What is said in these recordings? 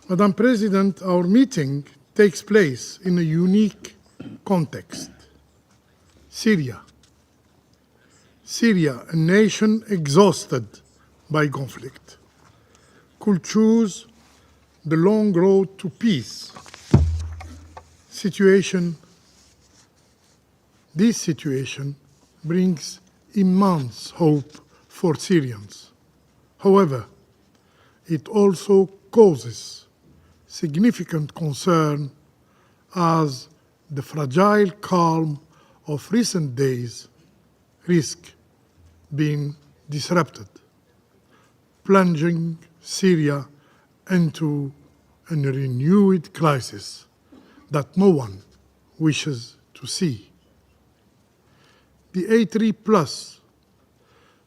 Madam President, our meeting takes place in a unique context. Syria. Syria, a nation exhausted by conflict, could choose the long road to peace. This situation brings immense hope for Syrians. However, it also causes significant concern as the fragile calm of recent days risk being disrupted, plunging Syria into a renewed crisis that no one wishes to see. The A3 Plus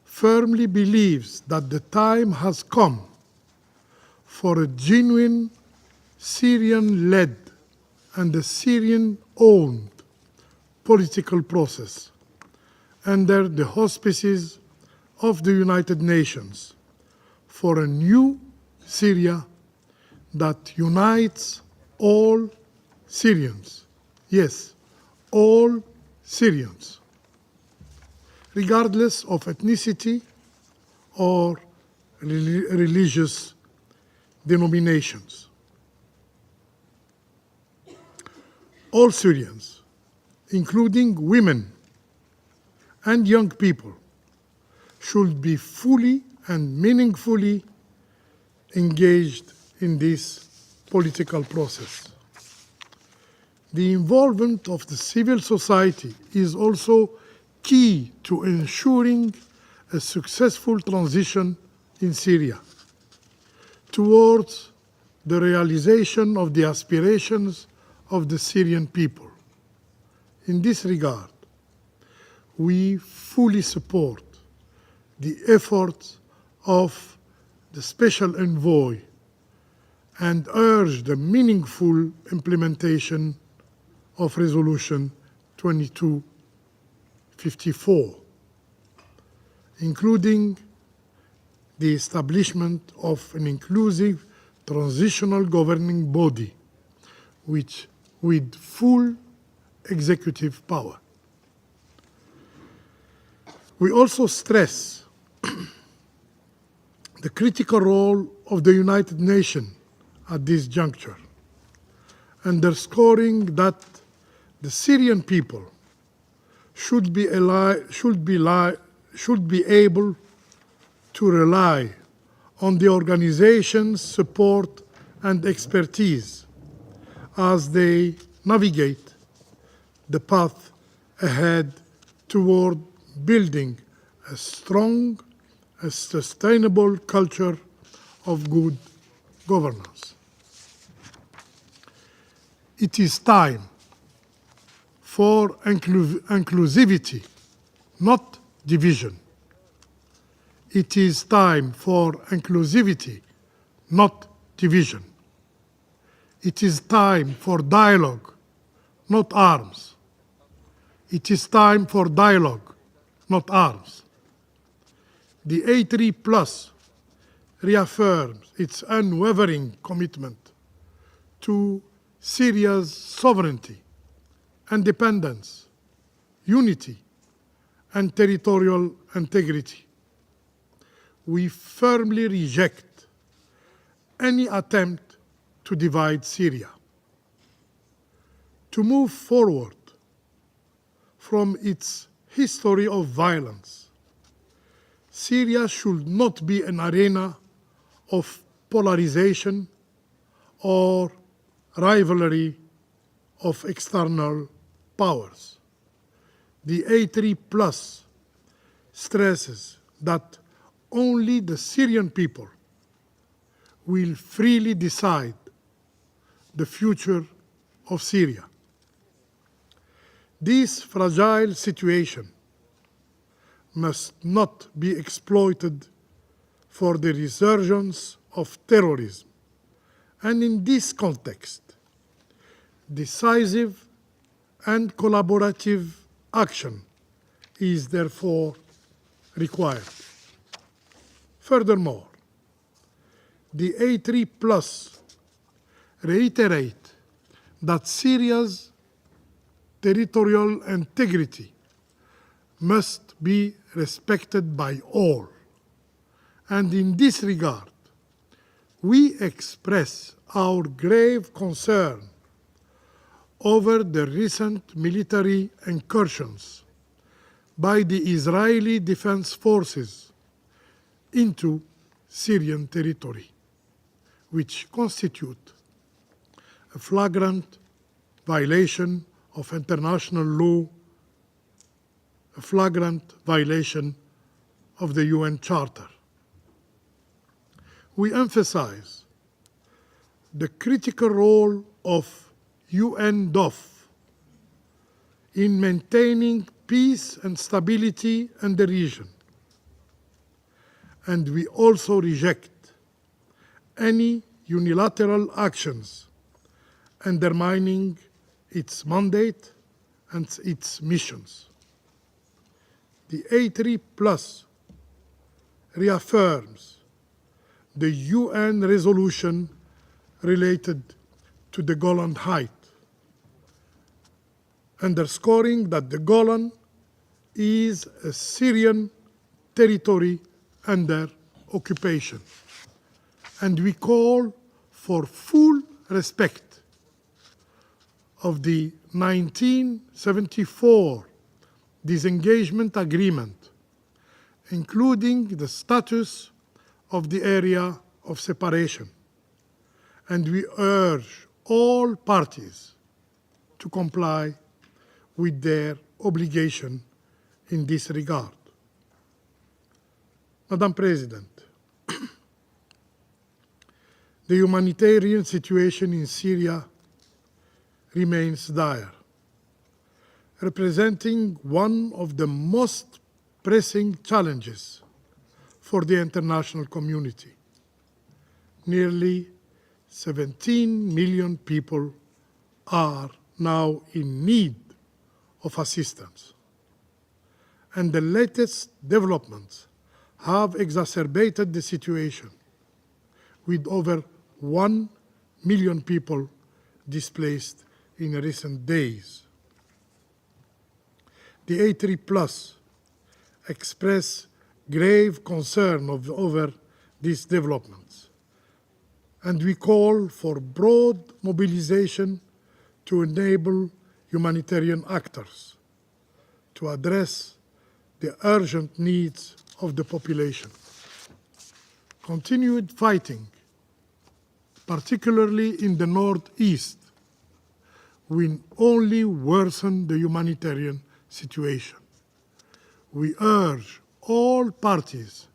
firmly believes that the time has come for a genuine Syrian-led and a Syrian-owned political process under the auspices of the United Nations for a new Syria that unites all Syrians. Yes, all Syrians, regardless of ethnicity or religious denominations. All Syrians, including women and young people, should be fully and meaningfully engaged in this political process. The involvement of the civil society is also key to ensuring a successful transition in Syria towards the realization of the aspirations of the Syrian people. In this regard, we fully support the efforts of the Special Envoy and urge the meaningful implementation of Resolution 2254, including the establishment of an inclusive transitional governing body with full executive power. We also stress the critical role of the United Nations at this juncture, underscoring that the Syrian people should be able to rely on the organization's support and expertise as they navigate the path ahead toward building a strong, sustainable culture of good governance. It is time for inclusivity, not division. It is time for inclusivity, not division. It is time for dialogue, not arms. It is time for dialogue, not arms. The A3 Plus reaffirms its unwavering commitment to Syria's sovereignty, independence, unity, and territorial integrity. We firmly reject any attempt to divide Syria. To move forward from its history of violence, Syria should not be an arena of polarization or rivalry of external powers. The A3 Plus stresses that only the Syrian people will freely decide the future of Syria. This fragile situation must not be exploited for the resurgence of terrorism. And in this context, decisive and collaborative action is therefore required. Furthermore, the A3 Plus reiterate that Syria's territorial integrity must be respected by all. And in this regard, we express our grave concern over the recent military incursions by the Israeli Defense Forces into Syrian territory, which constitute a flagrant violation of international law, a flagrant violation of the UN Charter. We emphasize the critical role of UNDOF in maintaining peace and stability in the region. And we also reject any unilateral actions undermining its mandate and its missions. The A3 Plus reaffirms the UN resolution related to the Golan Heights, underscoring that the Golan is a Syrian territory under occupation. And we call for full respect of the 1974 disengagement agreement, including the status of the area of separation. And we urge all parties to comply with their obligation in this regard. Madam President, the humanitarian situation in Syria remains dire, representing one of the most pressing challenges for the international community. Nearly 17 million people are now in need of assistance, and the latest developments have exacerbated the situation, with over 1 million people displaced in recent days. The A3 Plus express grave concern over these developments, and we call for broad mobilization to enable humanitarian actors to address the urgent needs of the population. Continued fighting, particularly in the northeast, will only worsen the humanitarian situation. We urge all parties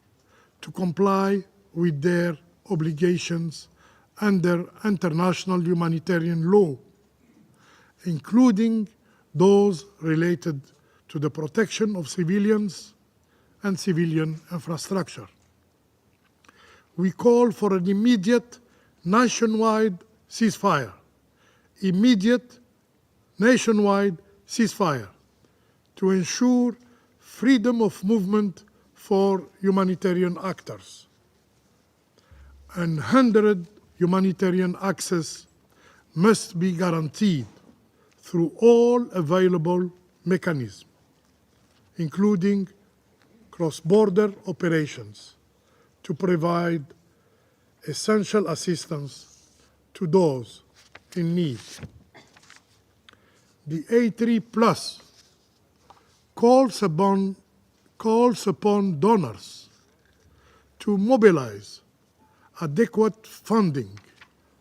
to comply with their obligations under international humanitarian law, including those related to the protection of civilians and civilian infrastructure. We call for an immediate nationwide ceasefire, to ensure freedom of movement for humanitarian actors. Unhindered humanitarian access must be guaranteed through all available mechanisms, including cross-border operations, to provide essential assistance to those in need. The A3 Plus calls upon donors to mobilize adequate funding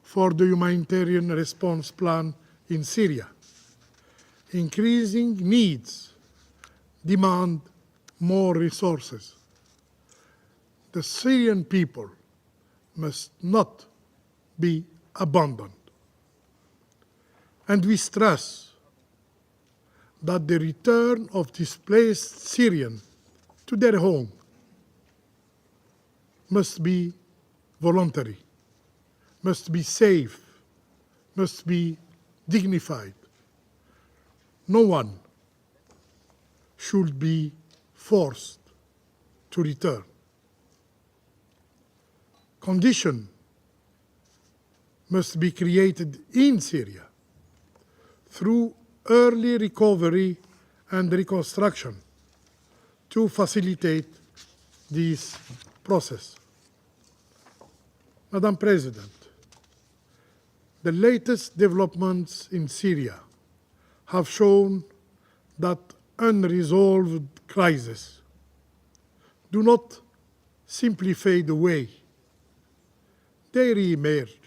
for the humanitarian response plan in Syria. Increasing needs demand more resources. The Syrian people must not be abandoned. And we stress that the return of displaced Syrians to their home must be voluntary, must be safe, must be dignified. No one should be forced to return. Conditions must be created in Syria through early recovery and reconstruction to facilitate this process. Madam President, the latest developments in Syria have shown that unresolved crises do not simply fade away. They re-emerge.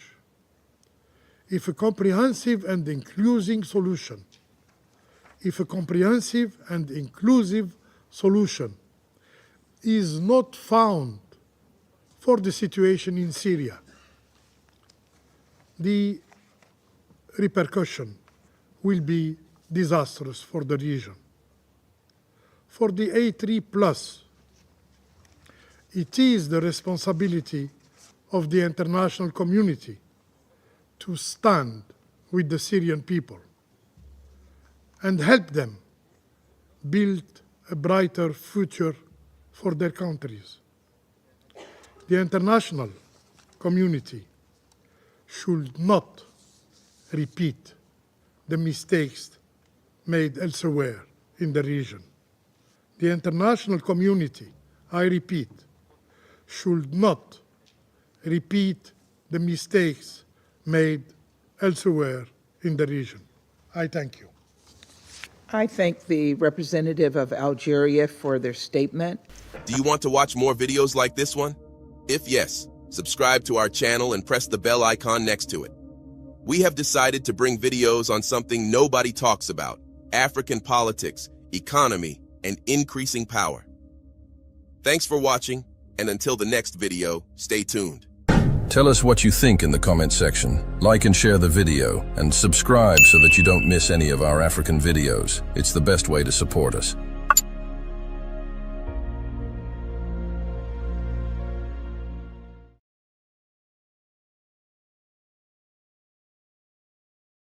If a comprehensive and inclusive solution is not found for the situation in Syria, the repercussion will be disastrous for the region. For the A3+, it is the responsibility of the international community to stand with the Syrian people and help them build a brighter future for their countries. The international community should not repeat the mistakes made elsewhere in the region. The international community, I repeat, should not repeat the mistakes made elsewhere in the region. I thank you. I thank the representative of Algeria for their statement. Do you want to watch more videos like this one? If yes, subscribe to our channel and press the bell icon next to it. We have decided to bring videos on something nobody talks about: African politics, economy, and increasing power. Thanks for watching, and until the next video, stay tuned. Tell us what you think in the comment section. Like and share the video, and subscribe so that you don't miss any of our African videos. It's the best way to support us.